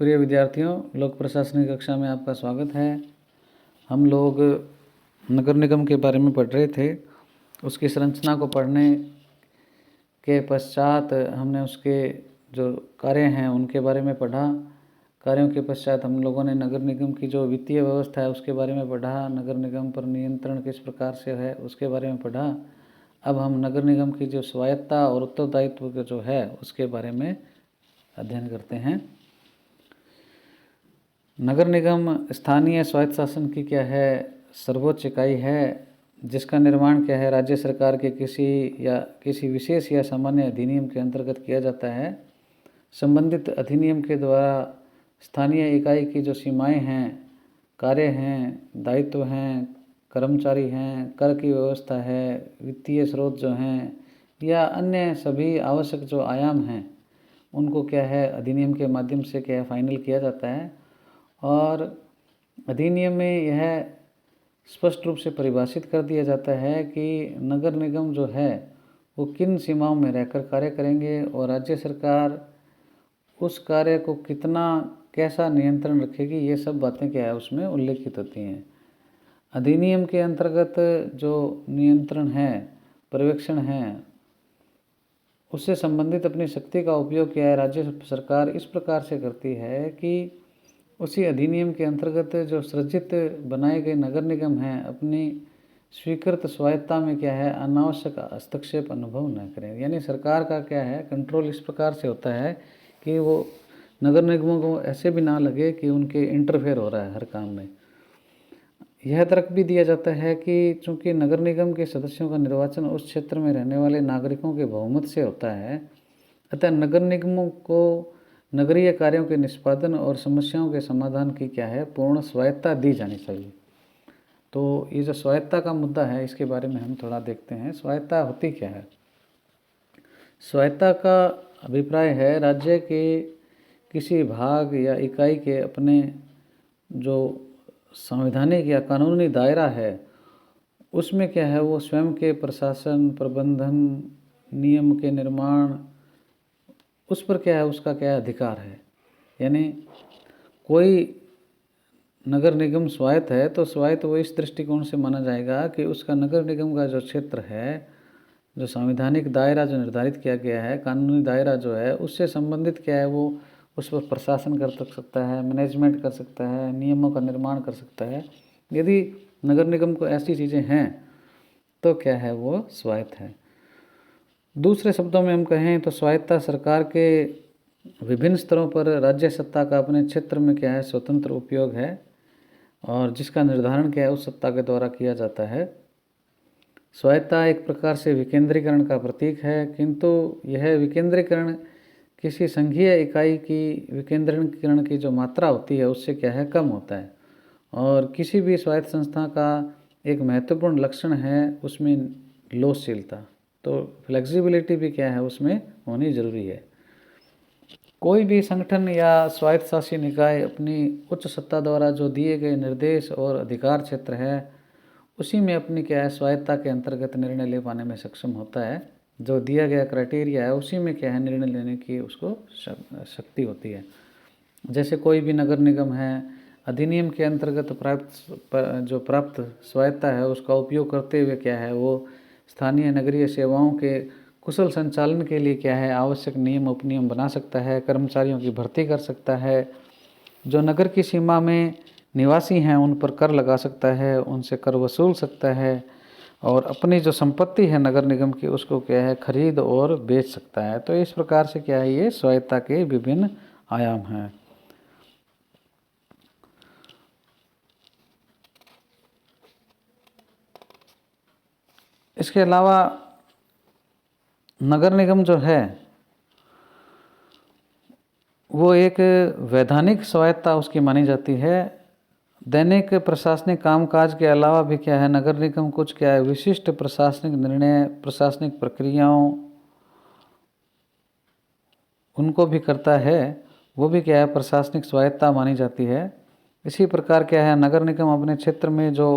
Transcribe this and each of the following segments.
प्रिय विद्यार्थियों, लोक प्रशासनिक कक्षा में आपका स्वागत है। हम लोग नगर निगम के बारे में पढ़ रहे थे। उसकी संरचना को पढ़ने के पश्चात हमने उसके जो कार्य हैं उनके बारे में पढ़ा। कार्यों के पश्चात हम लोगों ने नगर निगम की जो वित्तीय व्यवस्था है उसके बारे में पढ़ा। नगर निगम पर नियंत्रण किस प्रकार से है उसके बारे में पढ़ा। अब हम नगर निगम की जो स्वायत्तता और उत्तरदायित्व जो है उसके बारे में अध्ययन करते हैं। नगर निगम स्थानीय स्वायत्त शासन की क्या है सर्वोच्च इकाई है, जिसका निर्माण क्या है राज्य सरकार के किसी विशेष या सामान्य अधिनियम के अंतर्गत किया जाता है। संबंधित अधिनियम के द्वारा स्थानीय इकाई की जो सीमाएं हैं, कार्य हैं, दायित्व हैं, कर्मचारी हैं, कर की व्यवस्था है, वित्तीय स्रोत जो हैं या अन्य सभी आवश्यक जो आयाम हैं उनको क्या है अधिनियम के माध्यम से क्या है फाइनल किया जाता है। और अधिनियम में यह स्पष्ट रूप से परिभाषित कर दिया जाता है कि नगर निगम जो है वो किन सीमाओं में रहकर कार्य करेंगे और राज्य सरकार उस कार्य को कितना कैसा नियंत्रण रखेगी, ये सब बातें क्या है उसमें उल्लेखित होती हैं। अधिनियम के अंतर्गत जो नियंत्रण है, पर्यवेक्षण है, उससे संबंधित अपनी शक्ति का उपयोग क्या है राज्य सरकार इस प्रकार से करती है कि उसी अधिनियम के अंतर्गत जो सृजित बनाए गए नगर निगम हैं अपनी स्वीकृत स्वायत्तता में क्या है अनावश्यक हस्तक्षेप अनुभव न करें। यानी सरकार का क्या है कंट्रोल इस प्रकार से होता है कि वो नगर निगमों को ऐसे भी ना लगे कि उनके इंटरफेयर हो रहा है हर काम में। यह तर्क भी दिया जाता है कि चूंकि नगर निगम के सदस्यों का निर्वाचन उस क्षेत्र में रहने वाले नागरिकों के बहुमत से होता है, अतः नगर निगमों को नगरीय कार्यों के निष्पादन और समस्याओं के समाधान की क्या है पूर्ण स्वायत्तता दी जानी चाहिए। तो ये जो स्वायत्तता का मुद्दा है इसके बारे में हम थोड़ा देखते हैं। स्वायत्तता होती क्या है? स्वायत्तता का अभिप्राय है राज्य के किसी भाग या इकाई के अपने जो संवैधानिक या कानूनी दायरा है उसमें क्या है वो स्वयं के प्रशासन, प्रबंधन, नियम के निर्माण उस पर क्या है उसका क्या अधिकार है। यानी कोई नगर निगम स्वायत्त है तो स्वायत्त वो इस दृष्टिकोण से माना जाएगा कि उसका नगर निगम का जो क्षेत्र है, जो संवैधानिक दायरा जो निर्धारित किया गया है, कानूनी दायरा जो है उससे संबंधित क्या है वो उस पर प्रशासन कर सकता है, मैनेजमेंट कर सकता है, नियमों का निर्माण कर सकता है। यदि नगर निगम को ऐसी चीज़ें हैं तो क्या है वो स्वायत्त है। दूसरे शब्दों में हम कहें तो स्वायत्तता सरकार के विभिन्न स्तरों पर राज्य सत्ता का अपने क्षेत्र में क्या है स्वतंत्र उपयोग है और जिसका निर्धारण क्या है उस सत्ता के द्वारा किया जाता है। स्वायत्तता एक प्रकार से विकेंद्रीकरण का प्रतीक है, किंतु यह विकेंद्रीकरण किसी संघीय इकाई की विकेंद्रीकरण की जो मात्रा होती है उससे क्या है कम होता है। और किसी भी स्वायत्त संस्था का एक महत्वपूर्ण लक्षण है उसमें लोचशीलता, तो फ्लेक्सिबिलिटी भी क्या है उसमें होनी जरूरी है। कोई भी संगठन या स्वायत्त शासी निकाय अपनी उच्च सत्ता द्वारा जो दिए गए निर्देश और अधिकार क्षेत्र है उसी में अपनी क्या है स्वायत्तता के अंतर्गत निर्णय ले पाने में सक्षम होता है। जो दिया गया क्राइटेरिया है उसी में क्या है निर्णय लेने की उसको शक्ति होती है। जैसे कोई भी नगर निगम है अधिनियम के अंतर्गत प्राप्त स्वायत्तता है उसका उपयोग करते हुए क्या है वो स्थानीय नगरीय सेवाओं के कुशल संचालन के लिए क्या है आवश्यक नियम उपनियम बना सकता है, कर्मचारियों की भर्ती कर सकता है, जो नगर की सीमा में निवासी हैं उन पर कर लगा सकता है, उनसे कर वसूल सकता है और अपनी जो संपत्ति है नगर निगम की उसको क्या है खरीद और बेच सकता है। तो इस प्रकार से क्या है ये स्वायत्तता के विभिन्न आयाम हैं। इसके अलावा नगर निगम जो है वो एक वैधानिक स्वायत्तता उसकी मानी जाती है। दैनिक प्रशासनिक कामकाज के अलावा भी क्या है नगर निगम कुछ क्या है विशिष्ट प्रशासनिक निर्णय, प्रशासनिक प्रक्रियाओं उनको भी करता है, वो भी क्या है प्रशासनिक स्वायत्तता मानी जाती है। इसी प्रकार क्या है नगर निगम अपने क्षेत्र में जो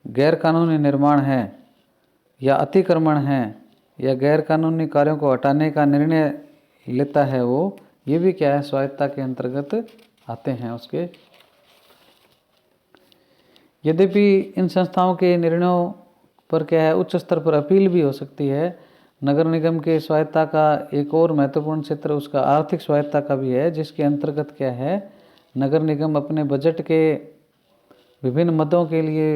गैर कानूनी निर्माण है या अतिक्रमण है या गैर कानूनी कार्यों को हटाने का निर्णय लेता है वो ये भी क्या है स्वायत्तता के अंतर्गत आते हैं उसके। यद्यपि इन संस्थाओं के निर्णयों पर क्या है उच्च स्तर पर अपील भी हो सकती है। नगर निगम के स्वायत्ता का एक और महत्वपूर्ण क्षेत्र उसका आर्थिक स्वायत्ता का भी है, जिसके अंतर्गत क्या है नगर निगम अपने बजट के विभिन्न मदों के लिए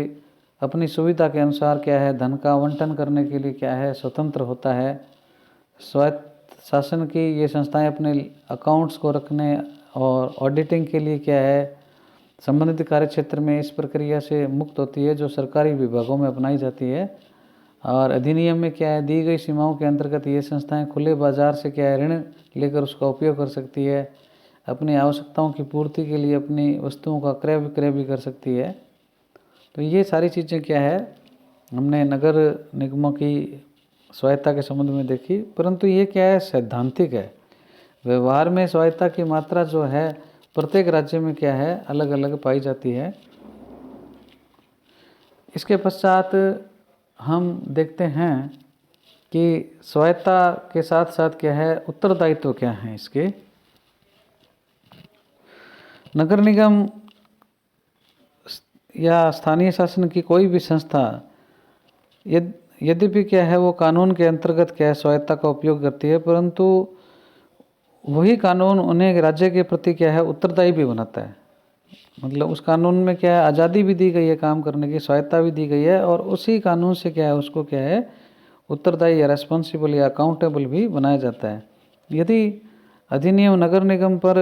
अपनी सुविधा के अनुसार क्या है धन का आवंटन करने के लिए क्या है स्वतंत्र होता है। स्वायत्त शासन की ये संस्थाएं अपने अकाउंट्स को रखने और ऑडिटिंग के लिए क्या है संबंधित कार्य क्षेत्र में इस प्रक्रिया से मुक्त होती है जो सरकारी विभागों में अपनाई जाती है। और अधिनियम में क्या है दी गई सीमाओं के अंतर्गत ये संस्थाएं खुले बाजार से क्या है ऋण लेकर उसका उपयोग कर सकती है, अपनी आवश्यकताओं की पूर्ति के लिए अपनी वस्तुओं का क्रय विक्रय भी कर सकती है। तो ये सारी चीज़ें क्या है हमने नगर निगमों की स्वायत्ता के संबंध में देखी, परंतु ये क्या है सैद्धांतिक है। व्यवहार में स्वायत्ता की मात्रा जो है प्रत्येक राज्य में क्या है अलग अलग पाई जाती है। इसके पश्चात हम देखते हैं कि स्वायत्ता के साथ साथ क्या है उत्तरदायित्व क्या है इसके। नगर निगम या स्थानीय शासन की कोई भी संस्था यद्यपि क्या है वो कानून के अंतर्गत क्या है स्वायत्ता का उपयोग करती है, परंतु वही कानून उन्हें राज्य के प्रति क्या है उत्तरदायी भी बनाता है। मतलब उस कानून में क्या है आज़ादी भी दी गई है काम करने की, स्वायत्ता भी दी गई है, और उसी कानून से क्या है उसको क्या है उत्तरदायी या रेस्पॉन्सिबल या अकाउंटेबल भी बनाया जाता है। यदि अधिनियम नगर निगम पर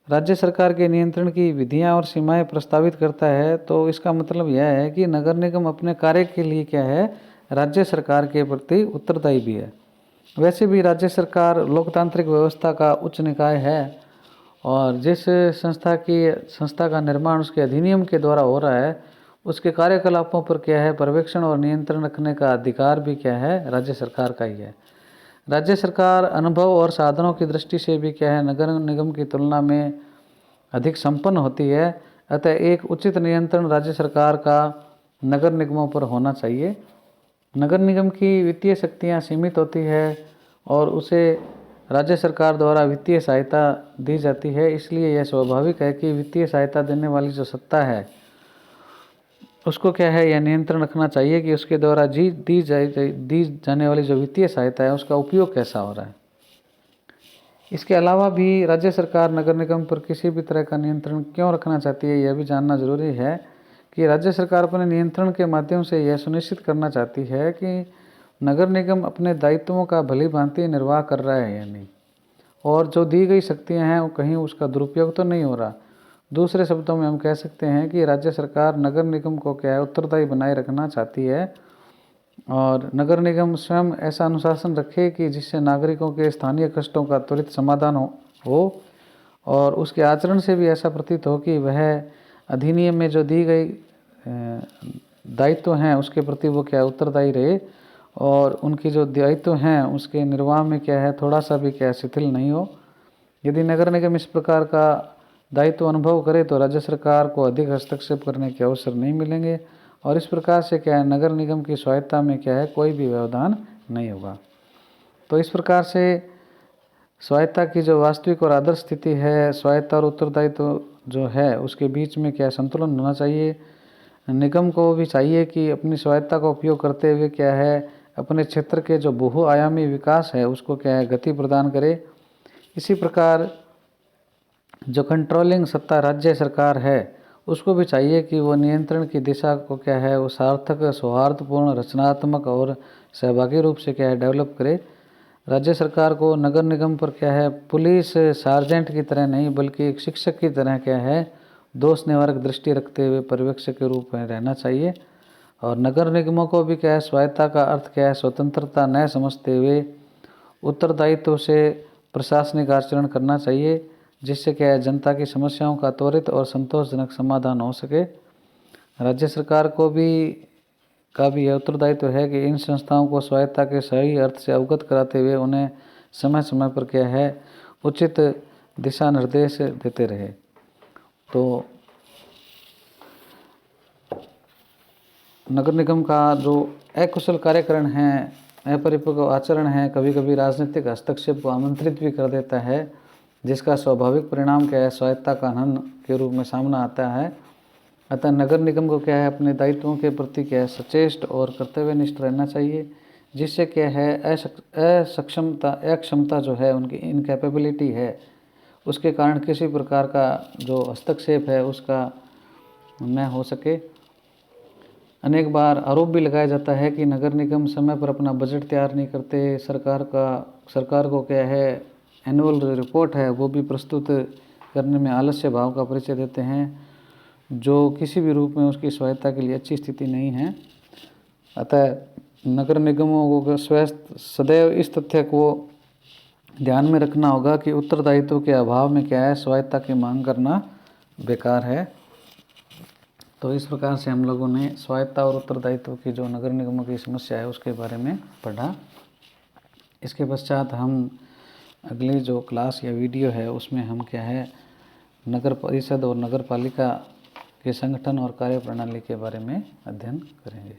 राज्य सरकार के नियंत्रण की विधियां और सीमाएं प्रस्तावित करता है तो इसका मतलब यह है कि नगर निगम अपने कार्य के लिए क्या है राज्य सरकार के प्रति उत्तरदायी भी है। वैसे भी राज्य सरकार लोकतांत्रिक व्यवस्था का उच्च निकाय है और जिस संस्था का निर्माण उसके अधिनियम के द्वारा हो रहा है उसके कार्यकलापों पर क्या है पर्यवेक्षण और नियंत्रण रखने का अधिकार भी क्या है राज्य सरकार का ही है। राज्य सरकार अनुभव और साधनों की दृष्टि से भी क्या है नगर निगम की तुलना में अधिक संपन्न होती है, अतः एक उचित नियंत्रण राज्य सरकार का नगर निगमों पर होना चाहिए। नगर निगम की वित्तीय शक्तियाँ सीमित होती है और उसे राज्य सरकार द्वारा वित्तीय सहायता दी जाती है, इसलिए यह स्वाभाविक है कि वित्तीय सहायता देने वाली जो सत्ता है उसको क्या है यह नियंत्रण रखना चाहिए कि उसके द्वारा दी जाने वाली जो वित्तीय सहायता है उसका उपयोग कैसा हो रहा है। इसके अलावा भी राज्य सरकार नगर निगम पर किसी भी तरह का नियंत्रण क्यों रखना चाहती है यह भी जानना जरूरी है कि राज्य सरकार अपने नियंत्रण के माध्यम से यह सुनिश्चित करना चाहती है कि नगर निगम अपने दायित्वों का भली भांति निर्वाह कर रहा है या नहीं, और जो दी गई शक्तियाँ हैं वो कहीं उसका दुरुपयोग तो नहीं हो रहा। दूसरे शब्दों में हम कह सकते हैं कि राज्य सरकार नगर निगम को क्या है उत्तरदायी बनाए रखना चाहती है और नगर निगम स्वयं ऐसा अनुशासन रखे कि जिससे नागरिकों के स्थानीय कष्टों का त्वरित समाधान हो और उसके आचरण से भी ऐसा प्रतीत हो कि वह अधिनियम में जो दी गई दायित्व हैं उसके प्रति वो क्या उत्तरदायी रहे और उनकी जो दायित्व हैं उसके निर्वाह में क्या है थोड़ा सा भी क्या शिथिल नहीं हो। यदि नगर निगम इस प्रकार का दायित्व अनुभव करे तो राज्य सरकार को अधिक हस्तक्षेप करने के अवसर नहीं मिलेंगे और इस प्रकार से क्या है नगर निगम की स्वायत्ता में क्या है कोई भी व्यवधान नहीं होगा। तो इस प्रकार से स्वायत्ता की जो वास्तविक और आदर्श स्थिति है, स्वायत्ता और उत्तरदायित्व जो है उसके बीच में क्या संतुलन होना चाहिए। निगम को भी चाहिए कि अपनी स्वायत्ता का उपयोग करते हुए क्या है अपने क्षेत्र के जो बहुआयामी विकास है उसको क्या है गति प्रदान करे। इसी प्रकार जो कंट्रोलिंग सत्ता राज्य सरकार है उसको भी चाहिए कि वो नियंत्रण की दिशा को क्या है वो सार्थक सौहार्दपूर्ण रचनात्मक और सहभागी रूप से क्या है डेवलप करे। राज्य सरकार को नगर निगम पर क्या है पुलिस सार्जेंट की तरह नहीं बल्कि एक शिक्षक की तरह क्या है दोष निवारक दृष्टि रखते हुए पर्यवेक्षक के रूप में रहना चाहिए। और नगर निगमों को भी क्या है स्वायत्ता का अर्थ क्या है स्वतंत्रता न समझते हुए उत्तरदायित्व से प्रशासनिक आचरण करना चाहिए, जिससे क्या है जनता की समस्याओं का त्वरित और संतोषजनक समाधान हो सके। राज्य सरकार को भी यह उत्तरदायित्व है कि इन संस्थाओं को स्वायत्ता के सही अर्थ से अवगत कराते हुए उन्हें समय समय पर क्या है उचित दिशा निर्देश देते रहे। तो नगर निगम का जो अकुशल कार्यकरण है, अपरिपक्व आचरण है, कभी कभी राजनीतिक हस्तक्षेप को आमंत्रित भी कर देता है, जिसका स्वाभाविक परिणाम क्या है, स्वायत्तता का हनन के रूप में सामना आता है। अतः नगर निगम को क्या है, अपने दायित्वों के प्रति क्या है, सचेष्ट और कर्तव्यनिष्ठ रहना चाहिए, जिससे क्या है अक्षमता जो है, उनकी इनकैपेबिलिटी है, उसके कारण किसी प्रकार का जो हस्तक्षेप है उसका न हो सके। अनेक बार आरोप भी लगाया जाता है कि नगर निगम समय पर अपना बजट तैयार नहीं करते, सरकार को क्या है एनुअल रिपोर्ट है वो भी प्रस्तुत करने में आलस्य भाव का परिचय देते हैं, जो किसी भी रूप में उसकी स्वायत्तता के लिए अच्छी स्थिति नहीं है। अतः नगर निगमों को सदैव इस तथ्य को ध्यान में रखना होगा कि उत्तरदायित्व के अभाव में क्या है, स्वायत्तता की मांग करना बेकार है। तो इस प्रकार से हम लोगों ने स्वायत्तता और उत्तरदायित्व की जो नगर निगमों की समस्या है उसके बारे में पढ़ा। इसके पश्चात हम अगली जो क्लास या वीडियो है उसमें हम क्या है, नगर परिषद और नगर पालिका के संगठन और कार्यप्रणाली के बारे में अध्ययन करेंगे।